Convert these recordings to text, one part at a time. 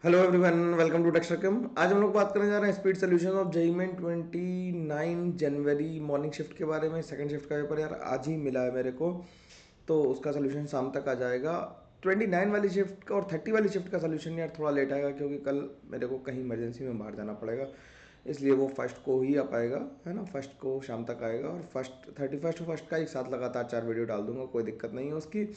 Hello everyone, welcome to Textercom. आज हम लोग बात करने जा रहे हैं speed solution of JEE Main 29 जनवरी मॉर्निंग शिफ्ट के बारे में। सेकंड शिफ्ट का पेपर यार आज ही मिला है मेरे को, तो उसका सोल्यूशन शाम तक आ जाएगा। 29 वाली शिफ्ट का और 30 वाली शिफ्ट का सोल्यूशन यार थोड़ा लेट आएगा, क्योंकि कल मेरे को कहीं इमरजेंसी में बाहर जाना पड़ेगा, इसलिए वो फर्स्ट को ही आ पाएगा, है ना। फर्स्ट को शाम तक आएगा और फर्स्ट 31 फर्स्ट का एक साथ लगातार 4 वीडियो डाल दूंगा, कोई दिक्कत नहीं है उसकी।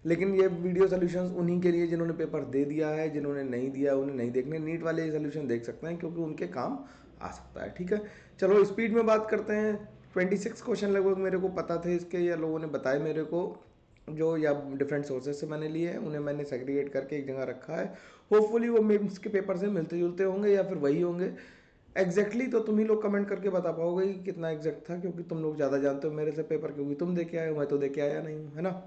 लेकिन ये वीडियो सोल्यूशंस उन्हीं के लिए जिन्होंने पेपर दे दिया है, जिन्होंने नहीं दिया उन्हें नहीं देखने। नीट वाले ये सोल्यूशन देख सकते हैं क्योंकि उनके काम आ सकता है, ठीक है। चलो स्पीड में बात करते हैं। 26 क्वेश्चन लगभग मेरे को पता थे इसके, या लोगों ने बताए मेरे को, जो या डिफरेंट सोर्सेज से मैंने लिए हैं, उन्हें मैंने सेग्रीगेट करके एक जगह रखा है। होपफुली वो मेम्स के पेपर से मिलते जुलते होंगे या फिर वही होंगे एग्जैक्टली। तो तुम ही लोग कमेंट करके बता पाओगे कि कितना एग्जैक्ट था, क्योंकि तुम लोग ज़्यादा जानते हो मेरे से पेपर, क्योंकि तुम दे के आए हो, मैं तो दे के आया नहीं हूँ, है ना।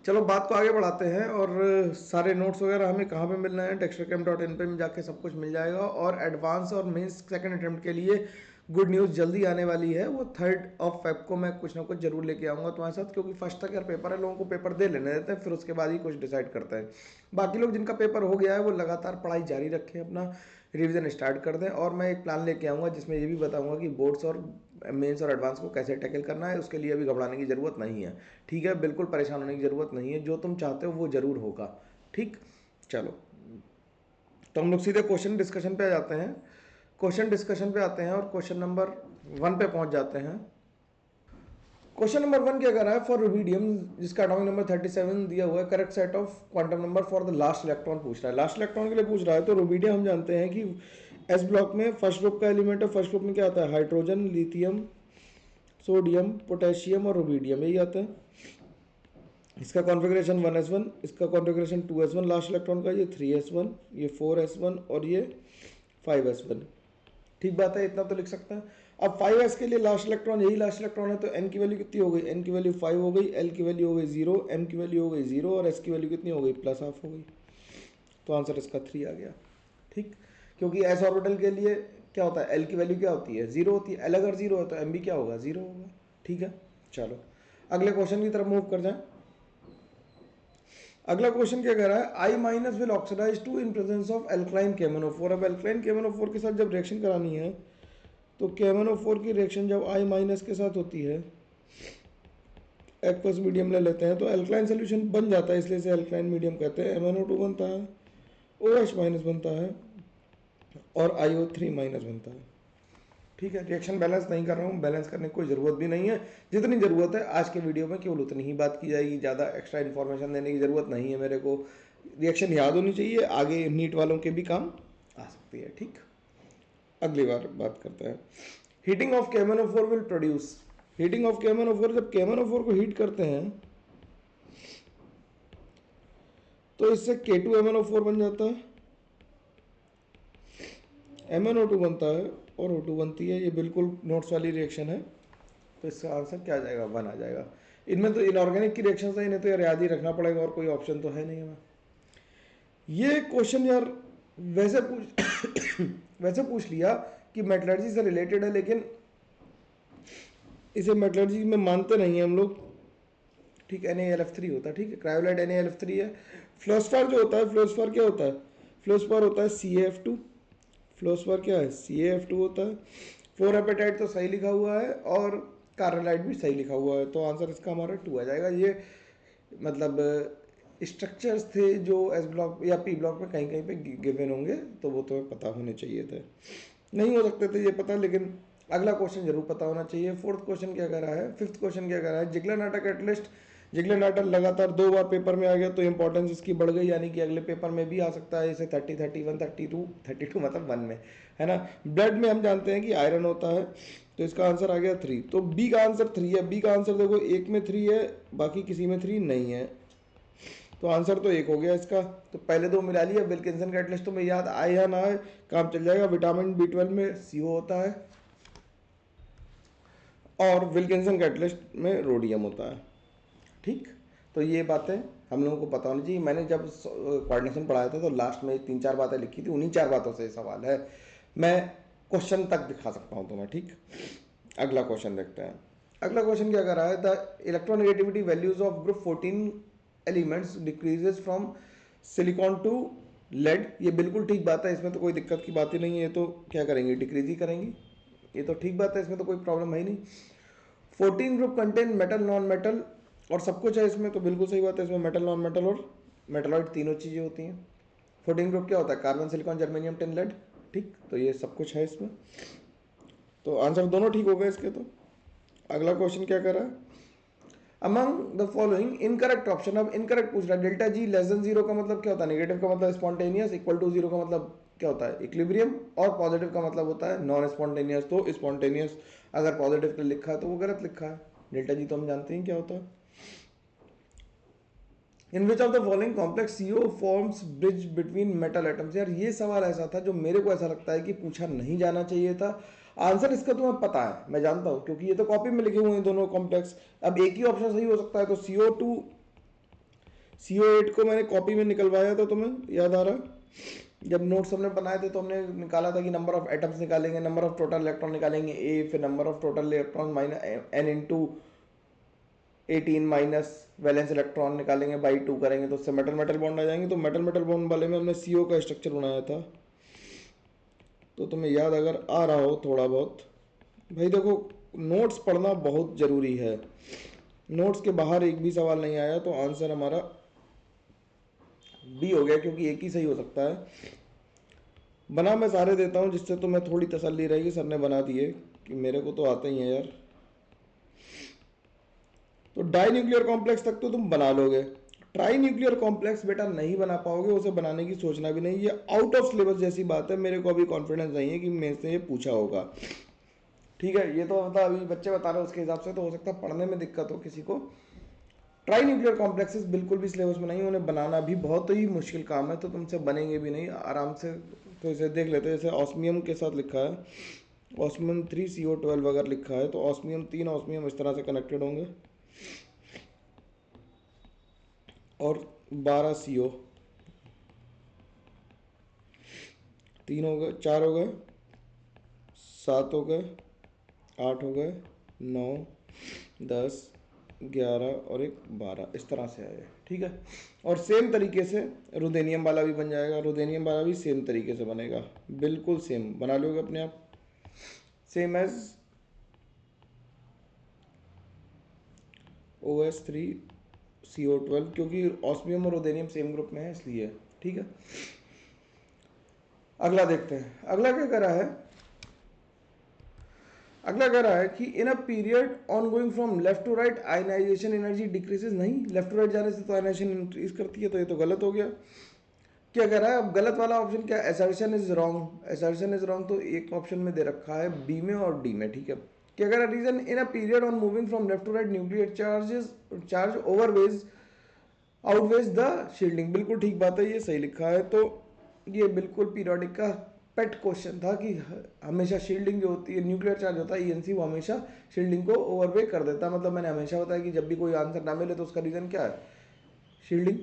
चलो बात को आगे बढ़ाते हैं। और सारे नोट्स वगैरह हमें कहाँ पे मिलना है, textcam.in पे जाके सब कुछ मिल जाएगा। और एडवांस और मेंस सेकंड अटेम्प्ट के लिए गुड न्यूज़ जल्दी आने वाली है। वो 3 फेब को मैं कुछ ना कुछ जरूर लेके आऊँगा तुम्हारे साथ, क्योंकि फर्स्ट तक यार पेपर है, लोगों को पेपर दे लेने देते हैं, फिर उसके बाद ही कुछ डिसाइड करते हैं। बाकी लोग जिनका पेपर हो गया है वो लगातार पढ़ाई जारी रखें, अपना रिवीजन स्टार्ट कर दें। और मैं एक प्लान लेके आऊँगा जिसमें ये भी बताऊँगा कि बोर्ड्स और मेंस और एडवांस को कैसे टैकल करना है। उसके लिए अभी घबराने की ज़रूरत नहीं है, ठीक है। बिल्कुल परेशान होने की ज़रूरत नहीं है, जो तुम चाहते हो वो ज़रूर होगा, ठीक। चलो तो हम लोग सीधे क्वेश्चन डिस्कशन पे आ जाते हैं। क्वेश्चन डिस्कशन पे आते हैं और क्वेश्चन नंबर 1 पे पहुंच जाते हैं। क्वेश्चन नंबर 1 क्या कर रहा है, फॉर रुबीडियम जिसका एटॉमिक नंबर 37 दिया हुआ है, correct set of quantum number for the last electron पूछ रहा है। लास्ट इलेक्ट्रॉन के लिए पूछ रहा है। तो रुबीडियम हम जानते हैं कि एस ब्लॉक में फर्स्ट ग्रुप का एलिमेंट है। फर्स्ट ग्रुप में क्या आता है, हाइड्रोजन, लिथियम, सोडियम, पोटेशियम और रुबीडियम, यही आता है। इसका कॉन्फ़िगरेशन 1s1, इसका कॉन्फ़िगरेशन 2s1 लास्ट इलेक्ट्रॉन का, ये 3s1, ये 4s1 और ये 5s1। ठीक बात है, इतना तो लिख सकते हैं। अब 5s के लिए लास्ट इलेक्ट्रॉन, यही लास्ट इलेक्ट्रॉन है, तो n की वैल्यू कितनी हो गई, n की वैल्यू 5 हो गई, l की वैल्यू हो गई 0, m की वैल्यू हो गई 0 और s की वैल्यू कितनी हो गई, +½ हो गई। तो आंसर इसका 3 आ गया, ठीक। क्योंकि s ऑर्बिटल के लिए क्या होता है, l की वैल्यू क्या होती है, 0 होती है। l अगर 0 है तो m भी क्या होगा, 0 होगा, ठीक है। चलो अगले क्वेश्चन की तरफ मूव कर जाए। अगला क्वेश्चन क्या कह रहा है, I minus will oxidize to in presence of alkaline KMnO4। अब एल्कलाइन KMnO4 के साथ जब रिएक्शन करानी है, तो KMnO4 की रिएक्शन जब आई माइनस के साथ होती है, एक्वस मीडियम ले लेते हैं, तो एल्कलाइन सोल्यूशन बन जाता है, इसलिए इसे एल्कलाइन मीडियम कहते हैं। MnO2 बनता है, OH माइनस बनता है और IO3 माइनस बनता है, ठीक है। रिएक्शन बैलेंस नहीं कर रहा हूँ, बैलेंस करने की कोई ज़रूरत भी नहीं है। जितनी ज़रूरत है आज के वीडियो में केवल उतनी ही बात की जाएगी, ज़्यादा एक्स्ट्रा इन्फॉर्मेशन देने की ज़रूरत नहीं है मेरे को। रिएक्शन याद होनी चाहिए, आगे नीट वालों के भी काम आ सकती है, ठीक। अगली बार बात करते हैं। Heating of KMnO4 will produce. Heating of KMnO4, जब KMnO4 को हीट करते हैं तो इससे K2MnO4 बन जाता है, MnO2 बनता है और O2 बनती है। ये बिल्कुल नोट्स वाली रिएक्शन है, तो इसका आंसर क्या आ जाएगा, 1 आ जाएगा। इनमें तो इनऑर्गेनिक की रिएक्शन है, इन्हें तो यार याद ही रखना पड़ेगा, और कोई ऑप्शन तो है नहीं हमें। ये क्वेश्चन यार वैसे पूछ वैसे पूछ लिया कि मेटलर्जी से रिलेटेड है, लेकिन इसे मेटलर्जी में मानते नहीं है हम लोग, ठीक। NaLF3 होता है, ठीक है, क्रायोलाइट NaLF3 है। फ्लोस्फार जो होता है, फ्लोस्फार क्या होता है, फ्लोस्फार होता है CaF2। फ्लोस्फार क्या है, CaF2 होता है। 4 एपेटाइट तो सही लिखा हुआ है और कार्बोलाइट भी सही लिखा हुआ है, तो आंसर इसका हमारा 2 आ जाएगा। ये मतलब स्ट्रक्चर्स थे जो एस ब्लॉक या पी ब्लॉक में कहीं कहीं पे गिवन होंगे, तो वो तुम्हें पता होने चाहिए थे। नहीं हो सकते थे ये पता, लेकिन अगला क्वेश्चन जरूर पता होना चाहिए। फोर्थ क्वेश्चन क्या कर रहा है, फिफ्थ क्वेश्चन क्या कर रहा है, जिगलर नाटक एटलिस्ट। जिगलर नाटक लगातार 2 बार पेपर में आ गया, तो इंपॉर्टेंस इसकी बढ़ गई, यानी कि अगले पेपर में भी आ सकता है। इसे 30, 31, 32 मतलब 1 में, है ना। ब्लड में हम जानते हैं कि आयरन होता है, तो इसका आंसर आ गया 3। तो बी का आंसर 3 है। बी का आंसर देखो, एक में 3 है, बाकी किसी में 3 नहीं है, तो आंसर तो 1 हो गया इसका। तो पहले 2 मिला लिया। विल्किंसन का एटलिस्ट तुम्हें याद आए या ना आए, काम चल जाएगा। विटामिन B12 में CO होता है और विल्किंसन कैटलिस्ट में रोडियम होता है, ठीक। तो ये बातें हम लोगों को पता होनी चाहिए। मैंने जब कोऑर्डिनेशन पढ़ाया था तो लास्ट में 3-4 बातें लिखी थी, उन्हीं 4 बातों से सवाल है। मैं क्वेश्चन तक दिखा सकता हूँ तुम्हें, ठीक। अगला क्वेश्चन देखते हैं। अगला क्वेश्चन क्या कर रहा है, the electronegativity values of group 14 elements decreases from silicon to lead, ये बिल्कुल ठीक बात है, इसमें तो कोई दिक्कत की बात ही नहीं है। ये तो क्या करेंगे, डिक्रीज ही करेंगे। ये तो ठीक बात है, इसमें तो कोई प्रॉब्लम है ही नहीं। 14 group contain metal non metal और सब कुछ है इसमें, तो बिल्कुल सही बात है। इसमें मेटल नॉन मेटल और मेटलॉइड तीनों चीज़ें होती हैं। 14 ग्रुप क्या होता है, carbon silicon germanium tin lead, ठीक। तो ये सब कुछ है इसमें, तो आंसर दोनों ठीक हो गए इसके। तो अगला क्वेश्चन क्या कर रहा है, among the following incorrect option. अब इनकरेक्ट पूछ रहा है। Delta G less than zero का मतलब क्या होता है, नेगेटिव का मतलब स्पॉन्टेनियस, इक्वल टू जीरो का मतलब क्या होता है, इक्विलिब्रियम, और पॉजिटिव का मतलब होता है नॉन स्पॉन्टेनियस। तो स्पॉन्टेनियस अगर पॉजिटिव पे लिखा है तो वो गलत लिखा है। डेल्टा जी तो हम जानते हैं क्या होता है। In which of the following complex CO forms bridge between metal atoms. यार ये सवाल ऐसा था जो मेरे को ऐसा लगता है कि पूछा नहीं जाना चाहिए था। आंसर इसका तुम्हें पता है, मैं जानता हूँ, क्योंकि ये तो कॉपी में लिखे हुए हैं दोनों कॉम्प्लेक्स। अब एक ही ऑप्शन सही हो सकता है, तो CO2 CO8 को मैंने कॉपी में निकलवाया था, तुम्हें याद आ रहा है जब नोट्स हमने बनाए थे तो हमने निकाला था कि नंबर ऑफ एटम्स निकालेंगे, नंबर ऑफ टोटल इलेक्ट्रॉन निकालेंगे A, फिर number of total electron minus N into 18 minus valence electron निकालेंगे, बाई 2 करेंगे तो उससे मेटल मेटल बॉन्ड आ जाएंगे। तो मेटल मेटल बॉन्ड वाले में हमने CO का स्ट्रक्चर बनाया था। तो तुम्हें याद अगर आ रहा हो थोड़ा बहुत, भाई देखो नोट्स पढ़ना बहुत ज़रूरी है। नोट्स के बाहर एक भी सवाल नहीं आया तो आंसर हमारा बी हो गया, क्योंकि एक ही सही हो सकता है। बना मैं सारे देता हूँ जिससे तुम्हें थोड़ी तसल्ली रहेगी, सर ने बना दिए कि मेरे को तो आते ही है यार। तो डाई न्यूक्लियर कॉम्प्लेक्स तक तो तुम बना लोगे, ट्राई न्यूक्लियर कॉम्प्लेक्स बेटा नहीं बना पाओगे, उसे बनाने की सोचना भी नहीं। ये आउट ऑफ सिलेबस जैसी बात है, मेरे को अभी कॉन्फिडेंस नहीं है कि मेरे से ये पूछा होगा। ठीक है, ये तो मतलब अभी बच्चे बता रहे हो उसके हिसाब से तो हो सकता है पढ़ने में दिक्कत हो किसी को। ट्राई न्यूक्लियर कॉम्प्लेक्सेस बिल्कुल भी सिलेबस में नहीं, उन्हें बनाना भी बहुत ही मुश्किल काम है, तो तुमसे बनेंगे भी नहीं आराम से। तो इसे देख लेते हैं, जैसे ऑस्मियम के साथ लिखा है ऑस्मियम 3CO12 अगर लिखा है तो ऑस्मियम 3 ऑस्मियम इस तरह से कनेक्टेड होंगे और 12 CO, 3 हो गए, 4 हो गए, 7 हो गए, 8 हो गए, 9, 10, 11 और एक 12, इस तरह से आए। ठीक है, और सेम तरीके से रुदेनियम वाला भी बन जाएगा, रुदेनियम वाला भी सेम तरीके से बनेगा, बिल्कुल सेम बना लोगे अपने आप, सेम एज OS3CO12, क्योंकि ऑस्मियम और रुदेनियम सेम ग्रुप में है इसलिए। ठीक है, अगला देखते हैं। अगला क्या करा है, अगला कह रहा है कि in a period on going from left to right ionization energy decreases. नहीं, लेफ्ट टू राइट जाने से तो आयनाइजेशन इंक्रीज करती है, तो ये तो गलत हो गया। क्या कह रहा है अब, गलत वाला ऑप्शन क्या, assertion is wrong. Assertion is wrong तो एक ऑप्शन में दे रखा है बी में और डी में। ठीक है, क्या कह रहा है, reason in a period on moving from left to right nuclear charge overweighs outweighs the shielding. बिल्कुल ठीक बात है, ये सही लिखा है। तो ये बिल्कुल पीरियोडिक का पेट क्वेश्चन था कि हमेशा शील्डिंग जो होती है, न्यूक्लियर चार्ज होता है ENC, वो हमेशा शील्डिंग को ओवरवे कर देता है। मतलब मैंने हमेशा बताया कि जब भी कोई आंसर ना मिले तो उसका रीज़न क्या है, शील्डिंग,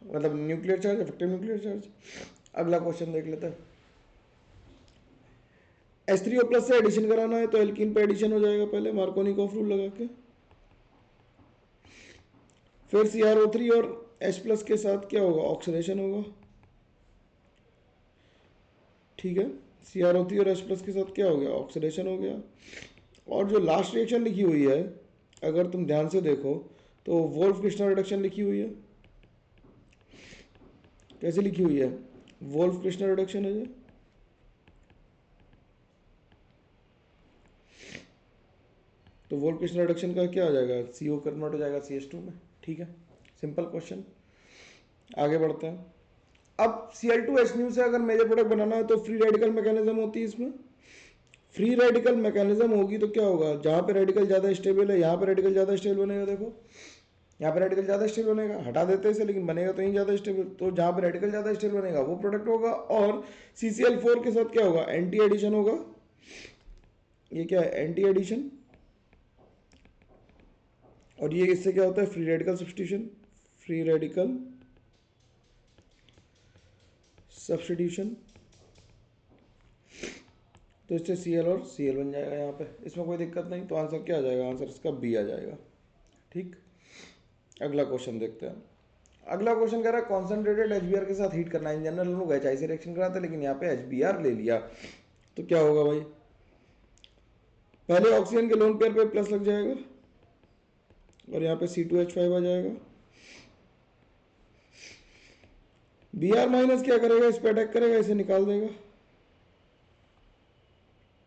मतलब nuclear charge, effective nuclear charge. अगला क्वेश्चन देख लेते हैं। H3O प्लस से एडिशन कराना है तो एल्कीन पे एडिशन हो जाएगा पहले मार्कोनिकॉफ रूल लगा के, फिर CrO3 और H प्लस के साथ क्या होगा, ऑक्सीडेशन होगा। ठीक है, CrO3 और H प्लस के साथ क्या हो गया, ऑक्सीडेशन हो गया। और जो लास्ट रिएक्शन लिखी हुई है, अगर तुम ध्यान से देखो तो वोल्फ क्रिस्टल रिडक्शन लिखी हुई है। कैसे लिखी हुई है, वोल्फ क्रिस्टल रिडक्शन है ये। तो वोल्फ क्रिस्टल रिडक्शन का क्या हो जाएगा, CO कन्वर्ट हो जाएगा CH2 में। ठीक है, सिंपल क्वेश्चन। आगे बढ़ते हैं। अब Cl2H न्यू से अगर मेजर प्रोडक्ट बनाना है तो फ्री रेडिकल मैकेनिज्म होती है इसमें। फ्री रेडिकल मैकेनिज्म होगी तो क्या होगा, जहाँ पे रेडिकल ज़्यादा स्टेबल है यहाँ पे रेडिकल ज़्यादा स्टेबल बनेगा। देखो यहाँ पे रेडिकल ज़्यादा स्टेबल बनेगा, हटा देते हैं इसे लेकिन बनेगा तो ही ज़्यादा स्टेबल। तो जहाँ पे रेडिकल ज़्यादा स्टेबल बनेगा वो प्रोडक्ट होगा। और CCl4 के साथ क्या होगा, एंटी एडिशन होगा। ये क्या है, एंटी एडिशन। और ये इससे क्या होता है, free radical substitution, free radical substitution. तो इससे Cl और Cl बन जाएगा यहाँ पे, इसमें कोई दिक्कत नहीं। तो आंसर क्या आ जाएगा, आंसर इसका बी आ जाएगा। ठीक, अगला क्वेश्चन देखते हैं। अगला क्वेश्चन कह रहा है कॉन्सेंट्रेटेड एचबीआर के साथ हीट करना। इन जनरल हम लोग एचआई से रिएक्शन कराते हैं, लेकिन यहाँ पे एचबीआर ले लिया तो क्या होगा भाई, पहले ऑक्सीजन के लोन पेयर पे प्लस लग जाएगा और यहाँ पे C2H5 आ जाएगा। Br माइनस क्या करेगा, इस पे अटैक करेगा, इसे निकाल देगा।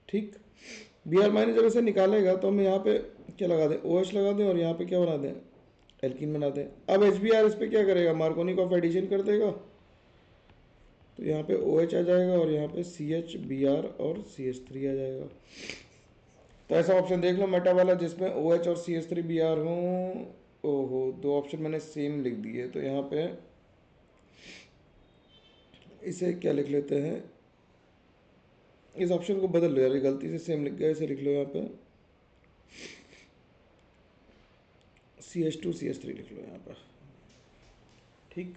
ठीक, Br माइनस जब इसे निकालेगा तो हम यहाँ पे क्या लगा दें, OH लगा दें और यहाँ पे क्या बना दें, एल्कीन बना दें। अब HBr इस पे क्या करेगा, मार्कोनिक ऑफ एडिशन कर देगा, तो यहाँ पे OH आ जाएगा और यहाँ पे CH Br और CH3 आ जाएगा। तो ऐसा ऑप्शन देख लो मेटा वाला जिसमें OH और CH3 Br हों। ओहो, दो ऑप्शन मैंने सेम लिख दिए, तो यहाँ पे इसे क्या लिख लेते हैं, इस ऑप्शन को बदल लो यार, गलती से सेम लिख गया, इसे लिख लो यहाँ पे CH2 CH3 लिख लो यहाँ पर। ठीक,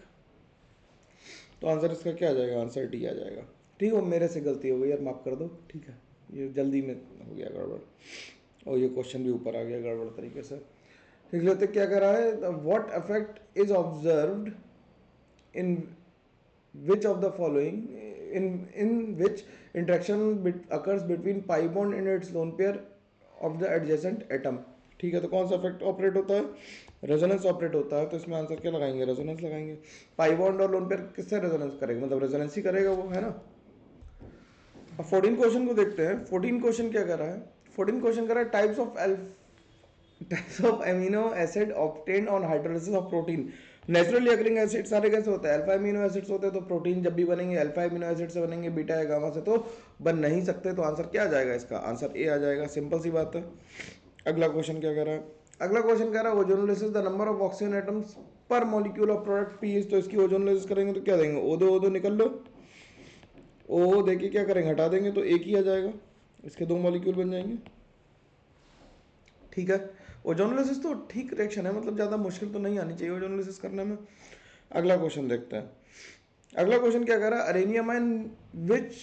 तो आंसर इसका क्या आ जाएगा, आंसर डी आ जाएगा। ठीक है, मेरे से गलती हो गई यार, माफ़ कर दो। ठीक है, ये जल्दी में हो गया गड़बड़, और ये क्वेश्चन भी ऊपर आ गया गड़बड़ तरीके से। लिख लेते क्या कह रहा है, what effect is observed in which of the following in which interaction occurs between pi bond and its lone pair of the adjacent atom। ठीक है, तो कौन सा इफेक्ट ऑपरेट होता है, रेजोनेंस ऑपरेट होता है, तो इसमें आंसर क्या लगाएंगे, रेजोनेंस लगाएंगे। पाई बॉन्ड और लोन पेयर किससे रेजोनेंस करेगा, मतलब रेजोनेंस ही करेगा वो, है ना। अब 14 क्वेश्चन को देखते हैं। 14 क्वेश्चन क्या कर रहा है, 14 क्वेश्चन कर रहा है types of amino acid obtained on hydrolysis of protein. Naturally occurring acid सारे कैसे होते हैं, अल्फा एमिनो एसिड्स होते हैं, तो प्रोटीन जब भी बनेंगे अल्फा एमिनो एसिड से बनेंगे, बीटा या गामा से तो बन नहीं सकते। तो आंसर क्या आ जाएगा, इसका आंसर ए आ जाएगा, सिंपल सी बात है। अगला क्वेश्चन क्या कह रहा है, अगला क्वेश्चन कह रहा है ozonolysis the number of oxygen atoms पर molecule of product P is. तो इसकी ओजोनोलिसिस करेंगे तो क्या देंगे, O2 निकल लो, ओ देखिए क्या करेंगे, हटा देंगे तो एक ही आ जाएगा, इसके दो मॉलिक्यूल बन जाएंगे। ठीक है, ओजोनोलिसिस तो ठीक रिएक्शन है, मतलब ज़्यादा मुश्किल तो नहीं आनी चाहिए ओजोनोलिसिस करने में। अगला क्वेश्चन देखते हैं। अगला क्वेश्चन क्या कह रहा है, arenium ion which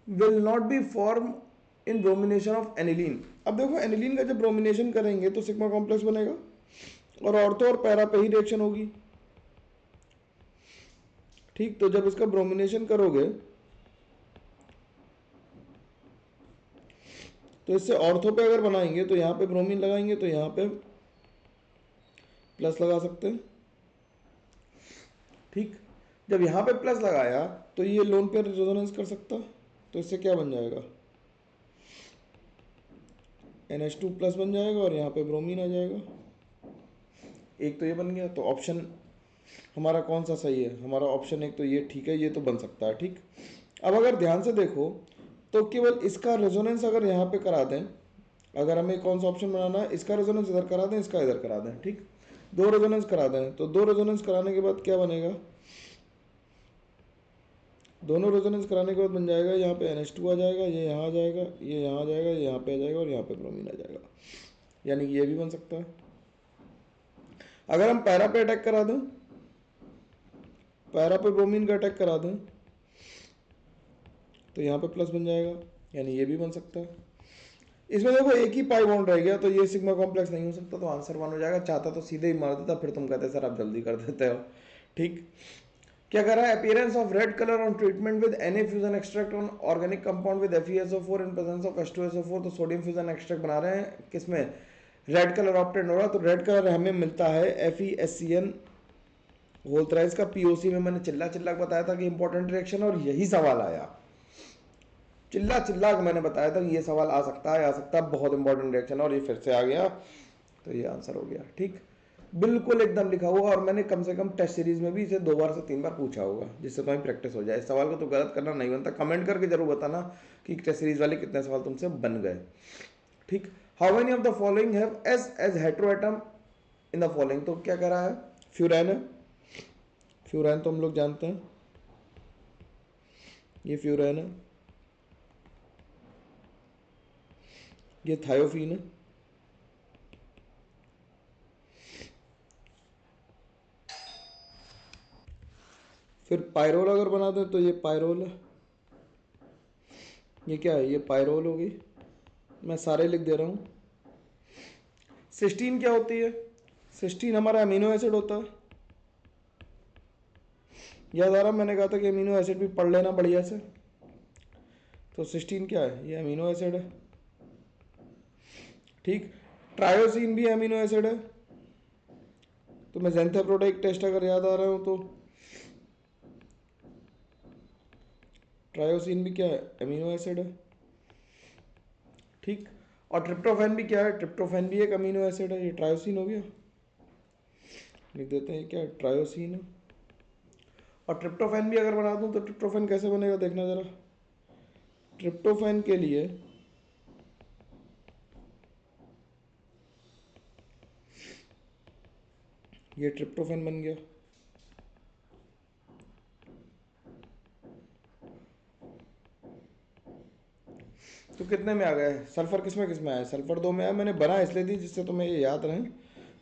will not be form in bromination of aniline. अब देखो एनिलीन का जब ब्रोमिनेशन करेंगे तो सिग्मा कॉम्प्लेक्स बनेगा और ऑर्थो और पैरा पे ही रिएक्शन होगी। ठीक, तो जब इसका ब्रोमिनेशन करोगे तो इससे ऑर्थो पे अगर बनाएंगे तो यहाँ पे ब्रोमीन लगाएंगे तो यहाँ पे प्लस लगा सकते हैं। ठीक, जब यहाँ पे प्लस लगाया तो ये लोन पेयर रेजोनेंस कर सकता, तो इससे क्या बन जाएगा, NH2 प्लस बन जाएगा और यहाँ पे ब्रोमीन आ जाएगा। एक तो ये बन गया, तो ऑप्शन हमारा कौन सा सही है, हमारा ऑप्शन एक तो ये ठीक है, ये तो बन सकता है। ठीक, अब अगर ध्यान से देखो तो केवल इसका रेजोनेंस अगर यहाँ पे करा दें, अगर हमें कौन सा ऑप्शन बनाना है, इसका रेजोनेंस इधर करा दें, इसका इधर करा दें। ठीक, दो रेजोनेंस करा दें, तो दो रेजोनेंस कराने के बाद क्या बनेगा, दोनों रेजोनेंस कराने के बाद बन जाएगा यहाँ पे NH2 आ जाएगा, ये यहाँ आ जाएगा, ये यहाँ आ जाएगा, ये यहाँ पे आ जाएगा और यहाँ पे ब्रोमीन आ जाएगा, यानी कि ये भी बन सकता है। अगर हम पैरा पे अटैक करा दें, पैरा पे ब्रोमीन का अटैक करा दें तो यहाँ पे प्लस बन जाएगा, यानी ये भी बन सकता है। इसमें देखो एक ही पाई बॉन्ड रह गया, तो ये सिग्मा कॉम्प्लेक्स नहीं हो सकता, तो आंसर 1 हो जाएगा। चाहता तो सीधे ही मार देता, फिर तुम कहते सर आप जल्दी कर देते हो। ठीक, क्या कर रहा है, appearance of red colour on treatment with Na fusion extract on organic compound with FeSO4 in presence of H2SO4। तो सोडियम फ्यूजन एक्सट्रैक्ट बना रहे हैं, किसमें, रेड कलर ऑप्टेंड हो रहा, तो रेड कलर हमें मिलता है FeSCN होल थ्राइस का। POC में मैंने चिल्ला चिल्ला बताया था कि इंपॉर्टेंट रिएक्शन, और यही सवाल आया, चिल्ला चिल्ला के मैंने बताया था कि ये सवाल आ सकता है, आ सकता है, बहुत इंपॉर्टेंट रिएक्शन, और ये फिर से आ गया, तो ये आंसर हो गया। ठीक, बिल्कुल एकदम लिखा हुआ, और मैंने कम से कम टेस्ट सीरीज में भी इसे 2 बार से 3 बार पूछा होगा, जिससे तुम्हारी प्रैक्टिस हो जाए। इस सवाल को तो गलत करना नहीं बनता, कमेंट करके जरूर बताना कि टेस्ट सीरीज वाले कितने सवाल तुमसे बन गए। ठीक, how many of the following have S as heteroatom in the following. तो क्या कह रहा है, फ्यूरैन है, फ्यूरैन तो हम लोग जानते हैं, ये फ्यूरैन है, ये थायोफीन है, फिर पायरोल अगर बना दें तो ये पायरोल है, ये क्या है, ये पायरोल हो गई, मैं सारे लिख दे रहा हूँ। सिस्टीन क्या होती है, सिस्टीन हमारा अमीनो एसिड होता है, याद आ रहा, मैंने कहा था कि अमीनो एसिड भी पढ़ लेना बढ़िया से। तो सिस्टीन क्या है, ये अमीनो एसिड है, ठीक। ट्रायोसिन भी अमीनो एसिड है। तो मैं जेंथेप्रोडाइक टेस्ट अगर याद आ रहा हूँ तो ट्रायोसिन भी क्या है, अमीनो एसिड है, ठीक। और ट्रिप्टोफैन भी क्या है, ट्रिप्टोफैन भी एक अमीनो एसिड है, ये ट्रायोसिन हो गया, लिख देते हैं क्या, ट्रायोसिन है। और ट्रिप्टोफैन भी अगर बना दूं तो ट्रिप्टोफैन कैसे बनेगा, देखना जरा। ट्रिप्टोफैन के लिए ये ट्रिप्टोफैन बन गया, तो कितने में आ गए, सल्फर किस में आया, सल्फर 2 में आया। मैंने बना इसलिए दी जिससे तुम्हें ये याद रहे।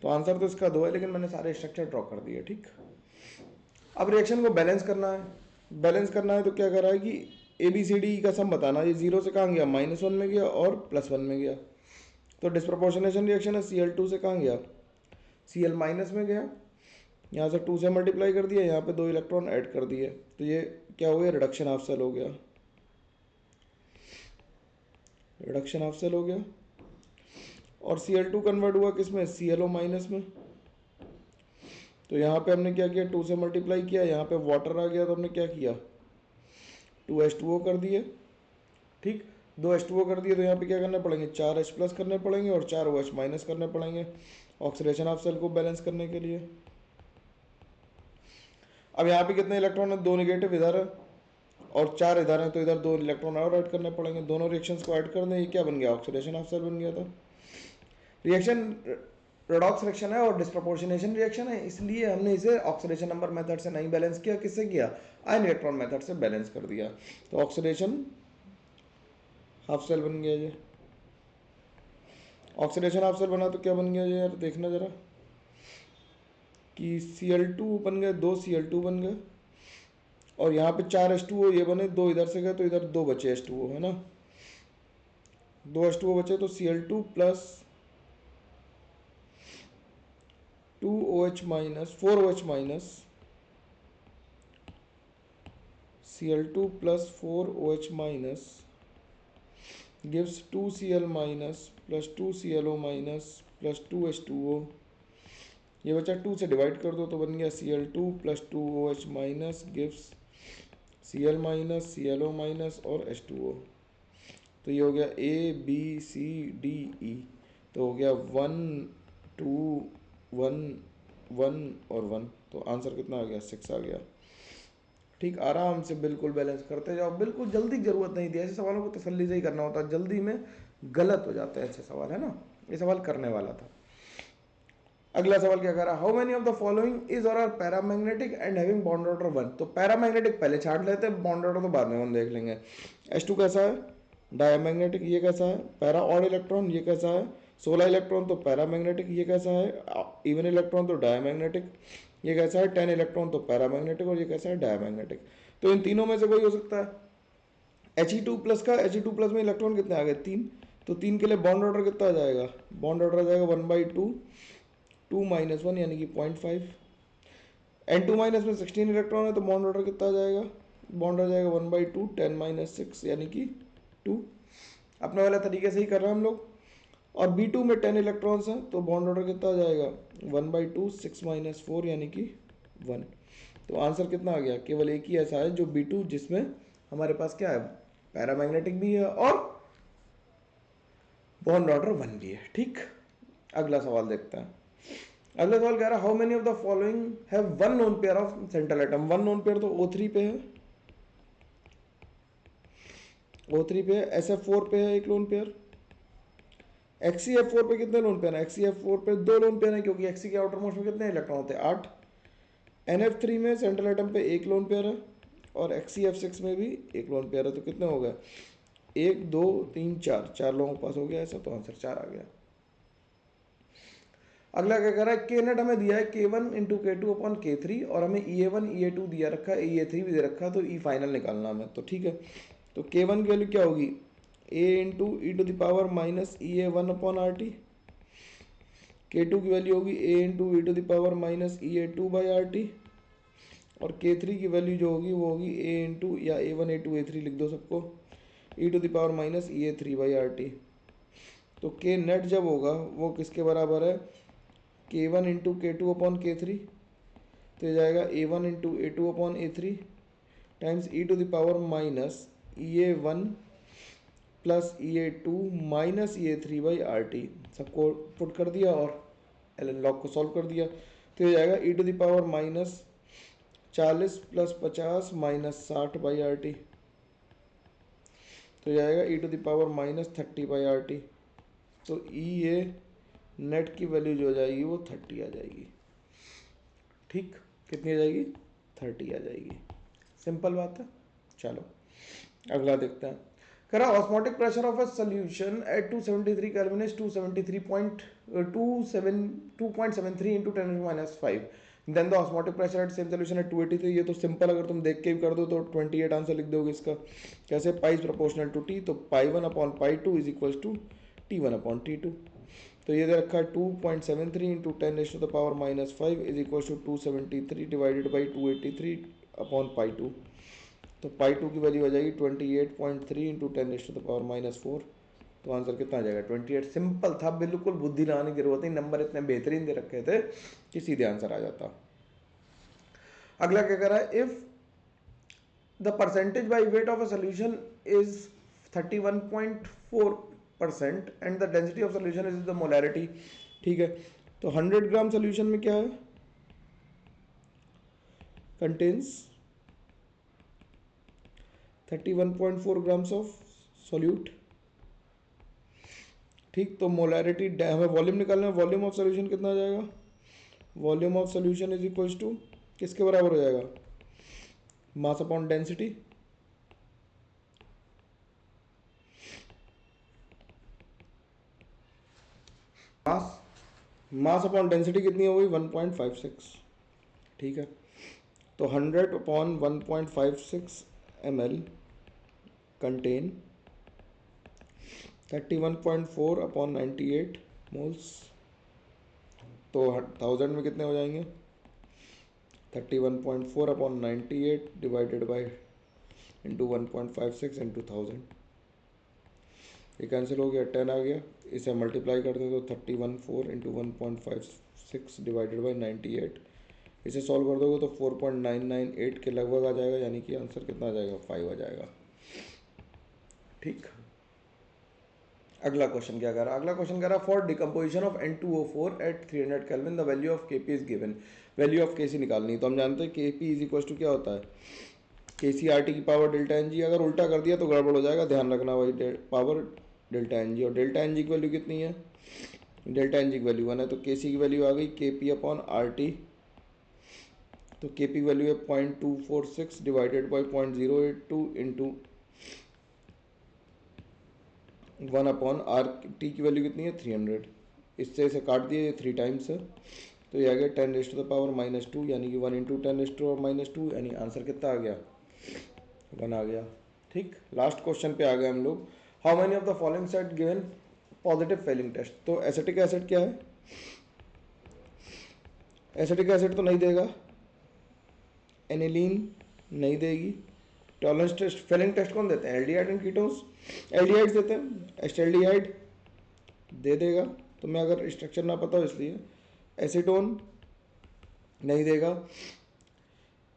तो आंसर तो इसका 2 है, लेकिन मैंने सारे स्ट्रक्चर ड्रॉ कर दिए, ठीक। अब रिएक्शन को बैलेंस करना है। बैलेंस करना है तो क्या करा है कि ए बी सी डी का सम बताना। ये 0 से कहाँ गया, -1 में गया और +1 में गया। तो डिस्प्रोपोर्शनेशन रिएक्शन है, Cl2 से कहाँ गया, Cl- में गया। यहाँ से 2 से मल्टीप्लाई कर दिया, यहाँ पे 2 इलेक्ट्रॉन ऐड कर दिए, तो ये क्या हो गया, रिडक्शन हाफ सेल हो गया, रिडक्शन हाफ सेल हो गया। और Cl2 कन्वर्ट हुआ किस में, ClO- में। तो यहाँ पे हमने क्या किया, 2 से मल्टीप्लाई किया, यहाँ पे वाटर आ गया, तो हमने क्या किया, 2H2O कर दिए, ठीक। 2H2O कर दिए, तो यहाँ पे क्या करने पड़ेंगे, 4H+ करने पड़ेंगे और 4OH- करने पड़ेंगे ऑक्सीडेशन ऑफ सेल को बैलेंस करने के लिए। अब यहाँ पे कितने इलेक्ट्रॉन है, 2 निगेटिव इधर है और 4 इधर है, तो इधर 2 इलेक्ट्रॉन और ऐड करने पड़ेंगे। दोनों रिएक्शंस को ऐड कर दें, ये क्या बन गया, ऑक्सीडेशन ऑफ सेल बन गया था। रिएक्शन रेडॉक्स रिएक्शन है और डिस्प्रोपोर्शनेशन रिएक्शन है, इसलिए हमने इसे ऑक्सीडेशन नंबर मेथड से नहीं बैलेंस किया, किससे किया, आयन इलेक्ट्रॉन मेथड से बैलेंस कर दिया। तो ऑक्सीडेशन हाफ सेल बन गया ये। ऑक्सीडेशन हाफ सेल बना तो क्या बन गया ये यार, देखना जरा, कि Cl2 बन गए, 2 Cl2 बन गए और यहाँ पे 4H2O ये बने, 2 इधर से गए तो इधर 2 बचे H2O, है ना। 2 H2O बचे तो Cl2 plus 2OH- 4OH minus, Cl2 plus 4OH minus gives 2Cl minus plus 2ClO minus plus 2H2O। ये बचा 2 से डिवाइड कर दो तो बन गया Cl2 plus 2OH minus gives Cl minus, ClO minus और H2O। तो ये हो गया ABCDE। तो हो गया 1 2 1 1 और 1। तो आंसर कितना आ गया, 6 आ गया, ठीक। आराम से बिल्कुल बैलेंस करते जाओ, बिल्कुल जल्दी जरूरत नहीं थी, ऐसे सवालों को तसल्ली से ही करना होता है, जल्दी में गलत हो जाते हैं ऐसे सवाल, है ना। ये सवाल करने वाला था। अगला सवाल क्या कह रहा है, how many of the following is or are paramagnetic and having bond order 1। तो पैरामैग्नेटिक पहले छाट लेते हैं, बॉन्ड ऑर्डर तो बाद में हम देख लेंगे। H2 कैसा है, डायमैग्नेटिक, ये कैसा है, पैरा ऑड इलेक्ट्रॉन, ये कैसा है, 16 इलेक्ट्रॉन तो पैरामैग्नेटिक, ये कैसा है, इवन इलेक्ट्रॉन तो डायमैग्नेटिक, ये कैसा है, 10 इलेक्ट्रॉन तो पैरामैग्नेटिक और ये कैसा है, डायमैग्नेटिक। तो इन तीनों में से कोई हो सकता है। He2+ का, He2+ में इलेक्ट्रॉन कितने आ गए, 3। तो 3 के लिए बॉन्ड ऑर्डर कितना आ जाएगा, बॉन्ड ऑर्डर आ जाएगा 1/2, 2 - 1 यानी कि 0.5। N2- में 16 इलेक्ट्रॉन है तो बॉन्ड ऑर्डर कितना आ जाएगा, बॉन्ड आ जाएगा 1/2, 10 - 6 यानी कि 2। अपने वाले तरीके से ही कर रहे हैं हम लोग। और B2 में 10 इलेक्ट्रॉन्स हैं तो बॉन्ड ऑर्डर कितना आ जाएगा, 1/2, 6 - 4 यानी कि 1। तो आंसर कितना आ गया, केवल एक ही ऐसा है जो B2 जिसमें हमारे पास क्या है, पैरामैग्नेटिक भी है और बॉन्ड ऑर्डर 1 भी है, ठीक। अगला सवाल देखते हैं। अगला सवाल कह रहा है, how many of the following have one lone pair of central atom. One lone pair तो O3 पे है, O3 पे है, SF4 पे है एक लोन पेयर, XeF4 पे कितने लोन पेयर है, XeF4 पे 2 लोन पेयर है, क्योंकि Xe के आउटर मोस्ट में कितने इलेक्ट्रॉन होते हैं, 8। NF3 में सेंट्रल एटम पे एक लोन पेयर है और XeF6 में भी एक लोन पेयर है, तो कितने हो गए, 1 2 3 4, 4 लोगों के पास हो गया ऐसा, तो आंसर 4 आ गया। अगला क्या कह रहा है, के नेट हमें दिया है K1 × K2/K3 और हमें EA1 EA2 दिया रखा है, EA3 भी दे रखा है, तो E फाइनल निकालना हमें, तो ठीक है। तो K1 की वैल्यू क्या होगी, A × E⁻−EA1/RT। K2 की वैल्यू होगी A × E⁻−EA2/RT। और K3 की वैल्यू जो होगी वो होगी A इंटू या A1 A2 A3 लिख दो सबको, e to the power minus EA3/RT। तो K नेट जब होगा वो किसके बराबर है, K1 into K2 upon K3, तो ये जाएगा A1 into A2 upon A3 times e to the power minus EA1 plus EA2 minus EA3/RT। सबको पुट कर दिया और एलन लॉग को सॉल्व कर दिया, तो ये जाएगा e to the power minus 40 plus 50 minus 60/RT, तो जाएगा e to the power minus 30/RT। तो ए नेट की वैल्यू जो हो जाएगी वो 30 आ जाएगी। ठीक, कितनी आ जाएगी, 30 आ जाएगी। सिंपल बात है। चलो अगला देखते हैं। कह रहा osmotic pressure of a solution at 273 kelvin is 273.273 into 10⁻⁵। Then the osmotic pressure at same solution at 283। ये तो सिंपल, अगर तुम देख के भी कर दो तो 28 आंसर लिख दोगे इसका। कैसे, pi is proportional to T, तो पाई1 अपॉन पाई2 is equal to T1 upon T2। तो ये दे रखा है 2.73 into 10⁻⁵ is equal to 273 divided by 283 upon पाई2। तो पाई2 की वैल्यू आ जाएगी 28.3 इंटू 10⁻⁻4। तो आंसर कितना आ जाएगा, 28। सिंपल था, बिल्कुल बुद्धि लगाने की जरूरत नहीं, नंबर इतने बेहतरीन दे रखे थे कि सीधे आंसर आ जाता। अगला क्या कर रहा है, if the percentage by weight of a solution is 31.4% and the density of solution is the molarity. ठीक है, तो 100 ग्राम सोल्यूशन में क्या है, कंटेन्स 31.4 ग्राम्स ऑफ सोल्यूट। ठीक, तो मोलैरिटी, हमें वॉल्यूम निकालना है, वॉल्यूम ऑफ सोल्यूशन कितना आ जाएगा, volume of solution is equal to किसके बराबर हो जाएगा, mass upon density. Mass upon density कितनी हो गई, 1.56। ठीक है, तो 100 upon 1.56 ml contain 31.4 upon 98 moles. तो 1000 में कितने हो जाएंगे, 31.4 upon 98 divided by into 1.56 into 1000। ये कैंसिल हो गया, 10 आ गया, इसे मल्टीप्लाई कर दें तो 31.4 इंटू 1.56 डिवाइडेड बाई 98। इसे सॉल्व कर दोगे तो 4.998 के लगभग आ जाएगा, यानी कि आंसर कितना आ जाएगा, 5 आ जाएगा। ठीक, अगला क्वेश्चन क्या कर रहा है, अगला क्वेश्चन कह रहा है for decomposition of N2O4 at 300 kelvin the value of Kp is given. Value of Kc निकालनी है, तो हम जानते हैं Kp इज इक्वल टू क्या होता है, KcRT की पावर डेल्टा Ng। अगर उल्टा कर दिया तो गड़बड़ हो जाएगा, ध्यान रखना भाई, पावर डेल्टा Ng, और डेल्टा Ng की वैल्यू कितनी है, डेल्टा Ng की वैल्यू 1 है, तो Kc की वैल्यू आ गई Kp अपॉन RT। तो Kp की वैल्यू है 0.246 divided by 0.082 into 1 upon R T की वैल्यू कितनी है, 300। इससे इसे काट दिए, 3 टाइम्स है, तो ये आ गया 10⁻⁻², यानी कि 1 इंटू 10⁻², यानी आंसर कितना आ गया, 1 आ गया। ठीक, लास्ट क्वेश्चन पे आ गए हम लोग। How many of the following set given positive Fehling test. तो एसिटिक एसिड क्या है, एसिटिक एसिड तो नहीं देगा, एनिलीन नहीं देगी, टॉलरेंस टेस्ट, फेलिंग टेस्ट कौन देते हैं, एल्डिहाइड एंड कीटोन्स, एल्डिहाइड्स देते हैं, एस्टेल्डिहाइड दे देगा, तो मैं अगर स्ट्रक्चर ना पता हो इसलिए, एसीटोन नहीं देगा,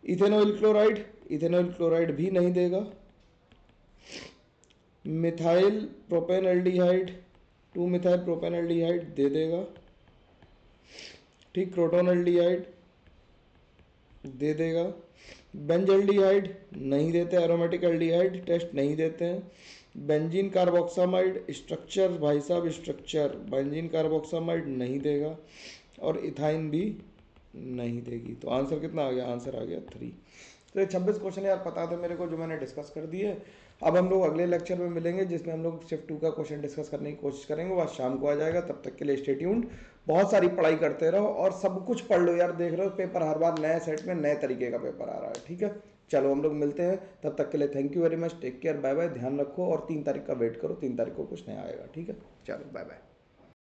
इथेनॉइल क्लोराइड, इथेनॉइल क्लोराइड भी नहीं देगा, मिथाइल प्रोपेनल्डिहाइड 2 मिथाइल प्रोपेनल्डिहाइड दे देगा। ठीक, क्रोटोनल्डिहाइड दे देगा, बेंजल्डिहाइड नहीं देते, एरोमेटिक एल्डिहाइड टेस्ट नहीं देते हैं, बेंजीन कार्बोक्सामाइड स्ट्रक्चर, भाई साहब स्ट्रक्चर, बेंजीन कार्बोक्सामाइड नहीं देगा, और इथाइन भी नहीं देगी। तो आंसर कितना आ गया, आंसर आ गया 3। तो ये 26 क्वेश्चन यार पता थे मेरे को, जो मैंने डिस्कस कर दिए। अब हम लोग अगले लेक्चर में मिलेंगे, जिसमें हम लोग शिफ्ट 2 का क्वेश्चन डिस्कस करने की कोशिश करेंगे, वह शाम को आ जाएगा। तब तक के लिए स्टे ट्यून्ड, बहुत सारी पढ़ाई करते रहो और सब कुछ पढ़ लो यार, देख रहे हो पेपर हर बार नए सेट में नए तरीके का पेपर आ रहा है। ठीक है, चलो हम लोग मिलते हैं, तब तक के लिए thank you very much, take care, bye bye, ध्यान रखो, और 3 तारीख का वेट करो, 3 तारीख को कुछ नया आएगा। ठीक है, चलो बाय बाय।